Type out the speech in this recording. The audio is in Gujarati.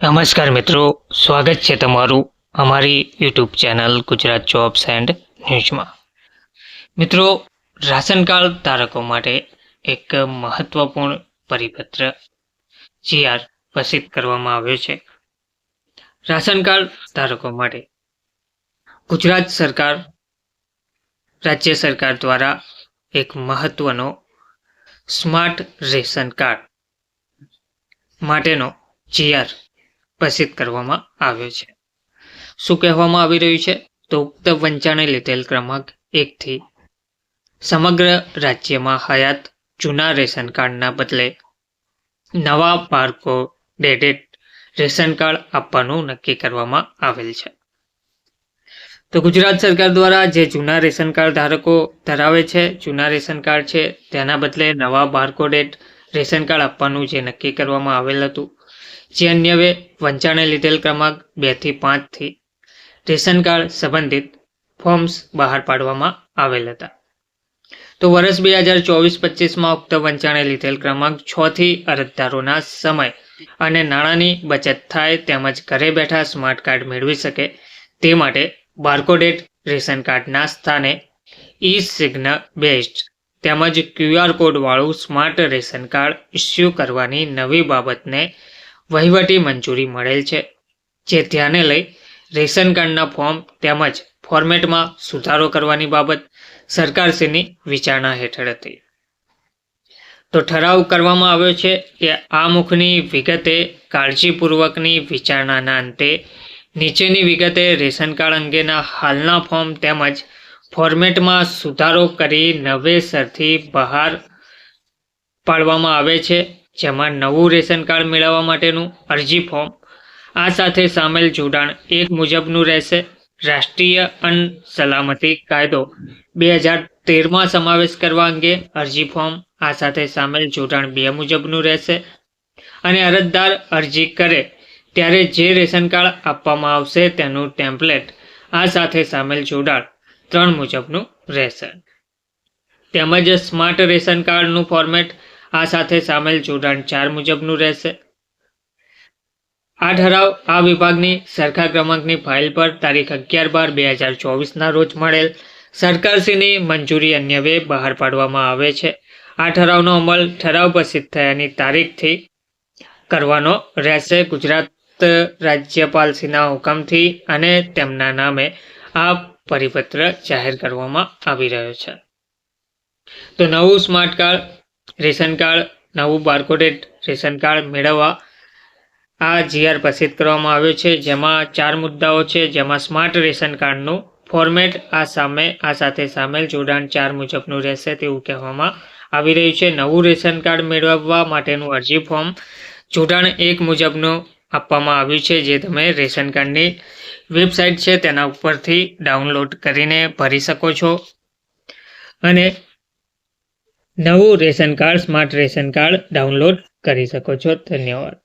નમસ્કાર મિત્રો, સ્વાગત છે તમારું અમારી YouTube channel Gujarat jobs and ન્યૂઝમાં। મિત્રો, રાશન કાર્ડ ધારકો માટે એક મહત્વપૂર્ણ પરિપત્ર જીઆર પ્રસિદ્ધ કરવામાં આવ્યો છે। રાશન કાર્ડ ધારકો માટે ગુજરાત સરકાર રાજ્ય સરકાર દ્વારા એક મહત્વનો સ્માર્ટ રેશન કાર્ડ માટેનો જીઆર પ્રસિદ્ધ કરવામાં આવ્યો છે। શું કહેવામાં આવી રહ્યું છે તો ઉક્ત વંચાણે લીધેલ ક્રમાંક 1 થી સમગ્ર રાજ્યમાં હયાત જૂના રેશન કાર્ડના બદલે નવા બારકોડેડ રેશન કાર્ડ આપવાનું નક્કી કરવામાં આવેલ છે। તો ગુજરાત સરકાર દ્વારા જે જૂના રેશન કાર્ડ ધારકો ધરાવે છે, જૂના રેશન કાર્ડ છે, તેના બદલે નવા બારકોડેડ રેશન કાર્ડ આપવાનું જે નક્કી કરવામાં આવેલ હતું, જે અન્યવે વંચાણે લીધેલ ક્રમાંક 2 થી 5 થી રેશન કાર્ડ સંબંધિત ફોર્મ્સ બહાર પાડવામાં આવેલ હતા। તો વર્ષ 2024-25માં ઉક્ત વંચાણે લીધેલ ક્રમાંક 6 થી અરજદારોના સમય અને નાણાંની બચત થાય તેમજ ઘરે બેઠા સ્માર્ટ કાર્ડ મેળવી શકે તે માટે બારકોડેડ રેશન કાર્ડના સ્થાને સિગ્ન બેઝડ તેમજ QR કોડ વાળું સ્માર્ટ રેશન કાર્ડ ઇસ્યુ કરવાની નવી બાબતને વહીવટી મંજૂરી મળેલ છે, જે ધ્યાને લઈ રેશન કાર્ડના ફોર્મ તેમજ ફોર્મેટમાં સુધારો કરવાની બાબત સરકારશ્રીની વિચારણા હેઠળ હતી। તો ઠરાવ કરવામાં આવ્યો છે કે આ મુખની વિગતે કાળજીપૂર્વકની વિચારણાના અંતે નીચેની વિગતે રેશન કાર્ડ અંગેના હાલના ફોર્મ તેમજ ફોર્મેટમાં સુધારો કરી નવેસરથી બહાર પાડવામાં આવે છે, જેમાં નવું રેશન કાર્ડ મેળવવા માટેનું અરજી ફોર્મ આ સાથે સામેલ જોડાણ 1 મુજબનું રહેશે। રાષ્ટ્રીય અન્ન સલામતી કાયદો 2013માં સમાવેશ કરવા અંગે અરજી ફોર્મ આ સાથે સામેલ જોડાણ 2 મુજબનું રહેશે અને અરજદાર અરજી કરે ત્યારે જે રેશન કાર્ડ આપવામાં આવશે તેનું ટેમ્પલેટ આ સાથે સામેલ જોડાણ 3 મુજબનું રહેશે, તેમજ સ્માર્ટ રેશન કાર્ડનું ફોર્મેટ આ સાથે સામેલ જોડાણ 4 મુજબનું રહેશે। આ ઠરાવ આ વિભાગની સરખા ક્રમાંકની ફાઇલ પર તારીખ 11/12/2024ના રોજ મળેલ સરકારશ્રીની મંજૂરી અન્યવે બહાર પાડવામાં આવે છે। આ ઠરાવનો અમલ ઠરાવ પ્રસિદ્ધ થયાની તારીખથી કરવાનો રહેશે ગુજરાત રાજ્યપાલશ્રીના હુકમથી અને તેમના નામે આ પરિપત્ર જાહેર કરવામાં આવી રહ્યો છે। તો નવું સ્માર્ટ કાર્ડ રેશન કાર્ડ, નવું બારકોડેડ રેશન કાર્ડ મેળવવા આ જીઆર પ્રસિદ્ધ કરવામાં આવ્યો છે, જેમાં 4 મુદ્દાઓ છે, જેમાં સ્માર્ટ રેશન કાર્ડનું ફોર્મેટ આ સાથે સામેલ જોડાણ 4 મુજબનું રહેશે તેવું કહેવામાં આવી રહ્યું છે। નવું રેશન કાર્ડ મેળવવા માટેનું અરજી ફોર્મ જોડાણ 1 મુજબનું આપવામાં આવ્યું છે, જે તમે રેશન કાર્ડની વેબસાઇટ છે તેના ઉપરથી ડાઉનલોડ કરીને ભરી શકો છો અને નવું ration card smart ration card download કરી શકો છો। ધન્યવાદ।